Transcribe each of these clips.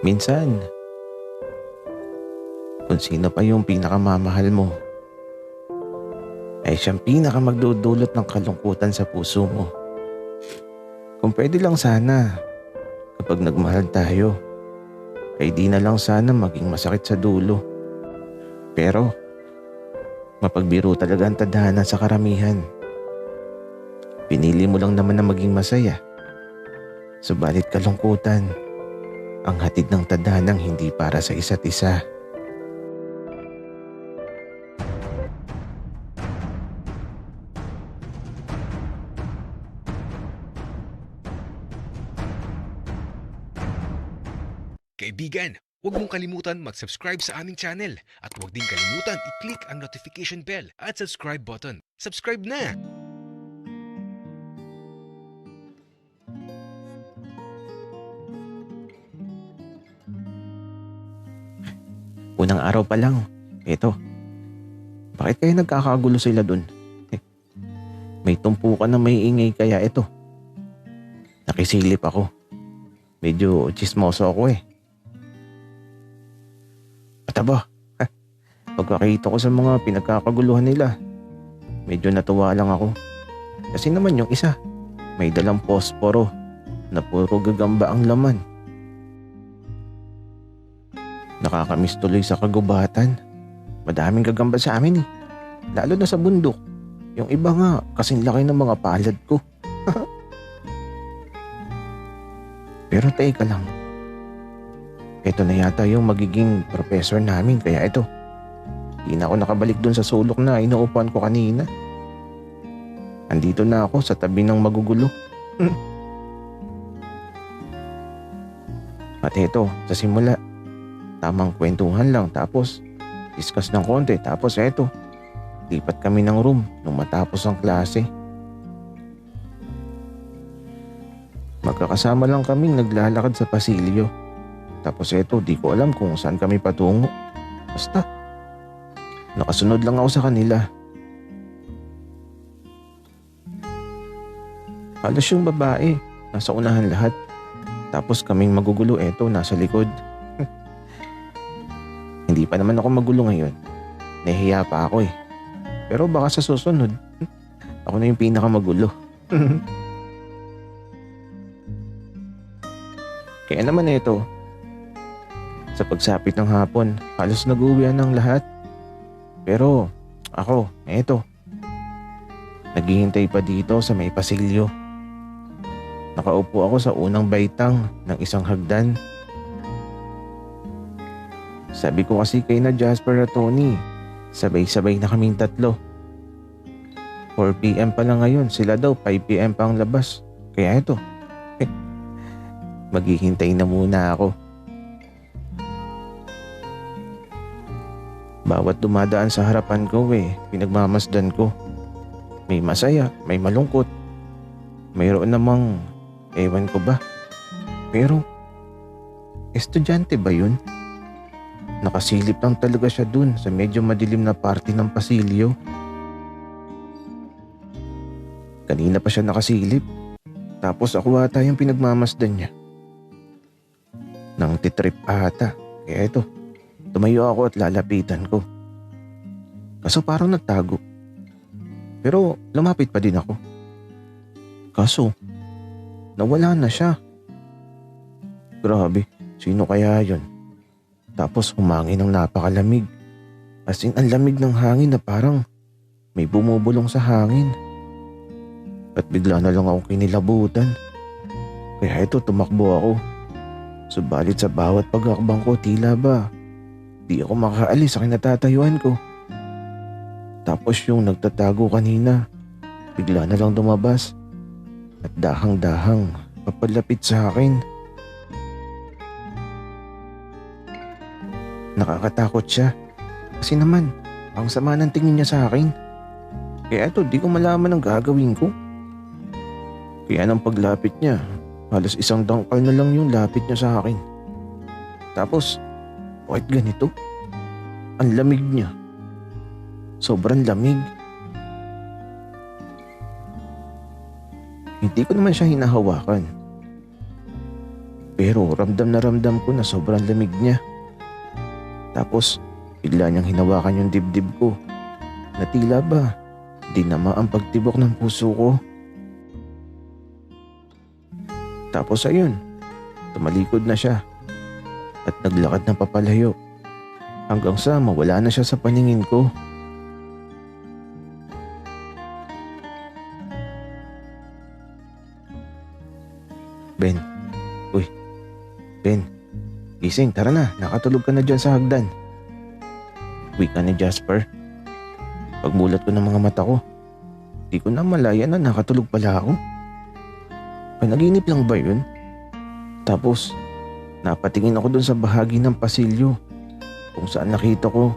Minsan, kung sino pa yung pinakamamahal mo, ay siyang pinakamagdudulot ng kalungkutan sa puso mo. Kung pwede lang sana, kapag nagmahal tayo, ay di na lang sana maging masakit sa dulo. Pero, mapagbiro talaga ang tadhana sa karamihan. Pinili mo lang naman na maging masaya. Subalit kalungkutan, ang hatid ng tadhanang hindi para sa isa't isa. Kaibigan, huwag mong kalimutan mag-subscribe sa aming channel at huwag din kalimutan i-click ang notification bell at subscribe button. Subscribe na! Unang araw pa lang, eto, bakit kaya nagkakagulo sila dun? May tumpukan na may ingay kaya ito. Nakisilip ako. Medyo chismoso ako eh. Pataba, pagkakita ko sa mga pinagkakaguluhan nila, medyo natuwa lang ako. Kasi naman yung isa, may dalang posporo na puro gagamba ang laman. Nakakamiss tuloy sa kagubatan. Madaming gagamba sa amin eh. Lalo na sa bundok. Yung iba nga, kasing laki ng mga palad ko. Pero teka lang. Ito na yata yung magiging professor namin. Kaya ito, di na ako nakabalik dun sa sulok na inuupuan ko kanina. Andito na ako sa tabi ng magugulo. At ito, sa simula, tamang kwentuhan lang tapos discuss ng konti. Tapos eto, lipat kami ng room nung matapos ang klase. Magkakasama lang kaming naglalakad sa pasilyo. Tapos eto, di ko alam kung saan kami patungo. Basta, nakasunod lang ako sa kanila. Halos yung babae, nasa unahan lahat. Tapos kaming magugulo, eto, nasa likod. Hindi pa naman ako magulo ngayon. Nahihiya pa ako eh. Pero baka sa susunod, ako na yung pinakamagulo. Kaya naman ito, sa pagsapit ng hapon, halos nag-uwian ng lahat. Pero ako, eto, naghihintay pa dito sa may pasilyo. Nakaupo ako sa unang baitang ng isang hagdan. Sabi ko kasi kay na Jasper at Tony, sabay-sabay na kaming tatlo. 4 PM pa lang ngayon, sila daw 5 PM pa ang labas. Kaya ito, maghihintay na muna ako. Bawat dumadaan sa harapan ko pinagmamasdan ko. May masaya, may malungkot. Mayroon namang, ewan ko ba. Pero, estudyante ba yun? Nakasilip lang talaga siya dun sa medyo madilim na parte ng pasilyo. Kanina pa siya nakasilip. Tapos ako ata yung pinagmamasdan niya. Nang titrip ata. Kaya ito, tumayo ako at lalapitan ko. Kaso parang nagtago. Pero lumapit pa din ako. Kaso, nawala na siya. Grabe, sino kaya yun? Tapos humangin ng napakalamig. As in, ang lamig ng hangin na parang may bumubulong sa hangin. At bigla na lang akong kinilabutan. Kaya ito, tumakbo ako. Subalit sa bawat pagakbang ko, tila ba di ako makaalis sa kinatatayuan ko. Tapos yung nagtatago kanina, bigla na lang dumabas. At dahang-dahang papalapit sa akin. Nakakatakot siya. Kasi naman, ang sama ng tingin niya sa akin. Kaya ito, di ko malaman ang gagawin ko. Kaya nang paglapit niya, halos isang dangkal na lang yung lapit niya sa akin. Tapos, bakit ganito? Ang lamig niya. Sobrang lamig. Hindi ko naman siya hinahawakan. Pero ramdam na ramdam ko na sobrang lamig niya. Tapos bigla niyang hinawakan yung dibdib ko na tila ba dinama ang pagtibok ng puso ko. Tapos ayun, tumalikod na siya at naglakad na papalayo hanggang sa mawala na siya sa paningin ko. Ben, uy, Ben, gising, tara na, nakatulog ka na dyan sa hagdan. Wika ni Jasper. Pagmulat ko ng mga mata ko, di ko na malaya na nakatulog pala ako. Panaginip lang ba yun? Tapos, napatingin ako dun sa bahagi ng pasilyo kung saan nakita ko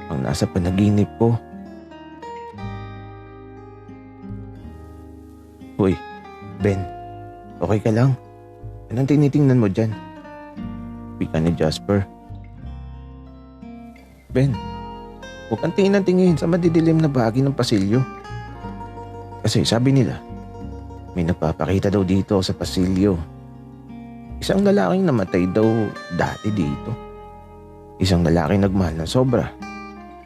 ang nasa panaginip ko. Hoy, Ben, okay ka lang? Anong tinitingnan mo dyan? Wika ni Jasper. Ben, huwag kang tingin ng tingin sa madidilim na bahagi ng pasilyo. Kasi sabi nila, may nagpapakita daw dito sa pasilyo. Isang lalaking namatay daw dati dito. Isang lalaking nagmahal ng sobra.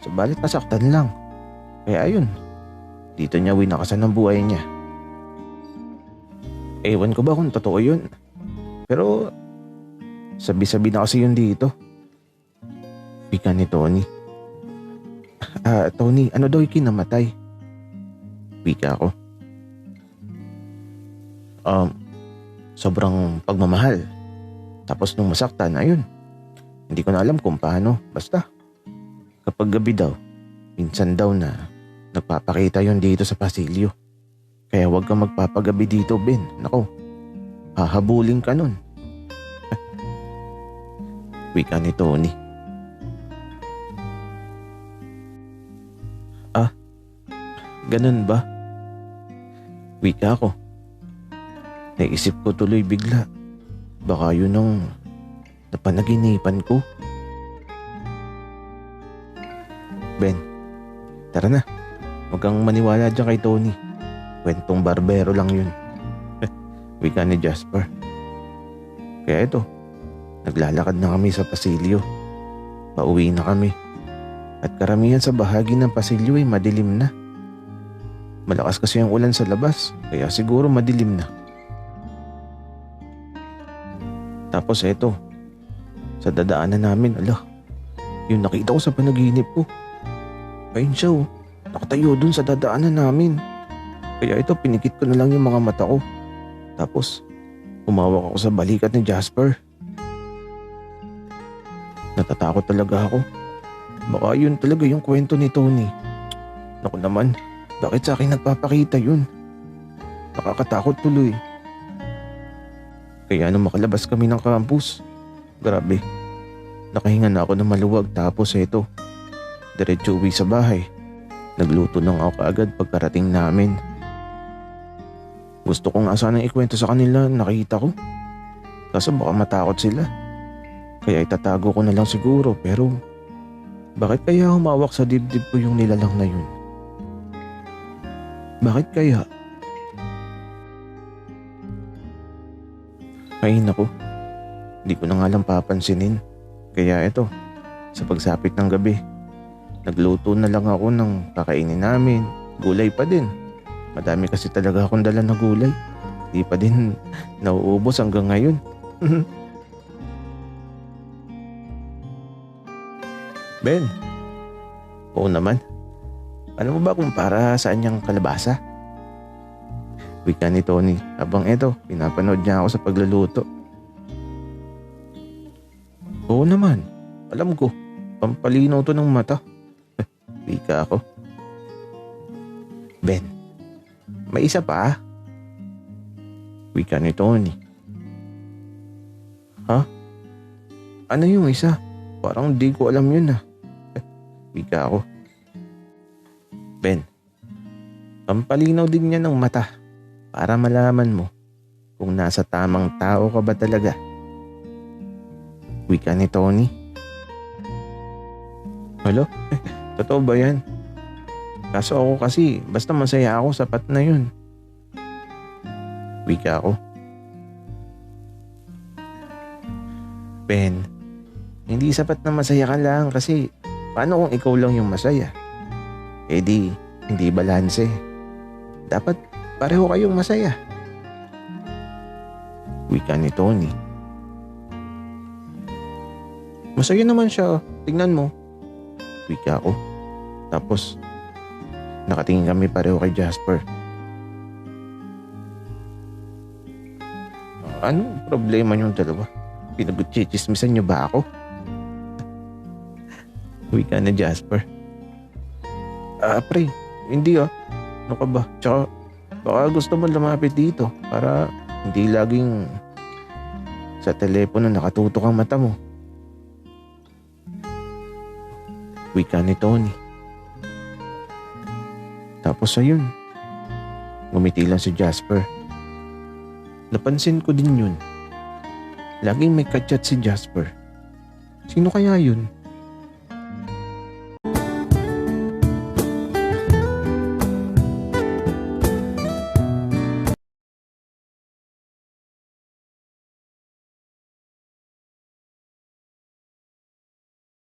Subalit nasaktan lang. Kaya ayun, dito niya winakasan ang buhay niya. Ewan ko ba kung totoo yun. Pero sabi-sabi na kasi yun dito. Wika ni Tony. Tony, ano daw yung kinamatay? Wika ko. Sobrang pagmamahal. Tapos nung masaktan, ayun. Hindi ko na alam kung paano. Basta, kapag gabi daw, minsan daw na nagpapakita yun dito sa pasilyo. Kaya huwag kang magpapagabi dito, Ben. Nako, hahabulin ka nun. Wika ni Tony. Ganun ba? Wika ko. Naisip ko tuloy bigla. Baka yun ang napanaginipan ko. Ben, tara na. Huwag kang maniwala dyan kay Tony. Kwentong barbero lang yun. Wika ni Jasper. Kaya ito, naglalakad na kami sa pasilyo. Pauwi na kami. At karamihan sa bahagi ng pasilyo ay madilim na. Malakas kasi ang ulan sa labas, kaya siguro madilim na. Tapos eto, sa dadaanan namin, yung nakita ko sa panaginip ko. Ayun siya nakatayo dun sa dadaanan namin. Kaya ito, pinikit ko na lang yung mga mata ko. Tapos, humawak ako sa balikat ni Jasper. Natatakot talaga ako. Baka yun talaga yung kwento ni Tony. Naku naman, bakit sa akin nagpapakita yun? Nakakatakot tuloy. Kaya nung makalabas kami ng campus, grabe, nakahinga na ako ng maluwag. Tapos eto, diretso uwi sa bahay. Nagluto ng ako kaagad pagkarating namin. Gusto ko nga sanang ikwento sa kanila nakita ko. Kaso baka matakot sila. Kaya itatago ko na lang siguro. Pero bakit kaya humawak sa dibdib ko yung nilalang na yun? Bakit kaya? Ay naku, hindi ko na nga lang papansinin. Kaya eto, sa pagsapit ng gabi, nagluto na lang ako ng kakainin namin. Gulay pa din. Madami kasi talaga akong dala na gulay. Di pa din nauubos hanggang ngayon. Ben, oo naman. Alam mo ba kung para saan yung kalabasa? Wika ni Tony habang eto, pinapanood niya ako sa pagluluto. Oo naman, alam ko, pampalinaw to ng mata. Wika ako. Ben, may isa pa? Wika ni Tony. Ha? Ano yung isa? Parang di ko alam yun Wika ako. Ben, pampalinaw din niya ng mata para malaman mo kung nasa tamang tao ka ba talaga. Wika ni Tony. Hello? Totoo ba yan? Kaso ako kasi basta masaya ako sapat na yun. Wika ako. Ben, hindi sapat na masaya ka lang kasi paano kung ikaw lang yung masaya? Eh di, hindi balanse. Dapat pareho kayong masaya. Wika ni Tony. Masaya naman siya, tingnan mo. Wika ko. Tapos, nakatingin kami pareho kay Jasper. Anong problema niyong dalawa? Pinag-chichismisan niyo ba ako? Wika na Jasper. Pre, hindi Ano ka ba? Tsaka, baka gusto mo lumapit dito para hindi laging sa telepono nakatutok ang mata mo. Wika ni Tony. Tapos ayun, ngumiti lang si Jasper. Napansin ko din yun. Laging may kachat si Jasper. Sino kaya yun?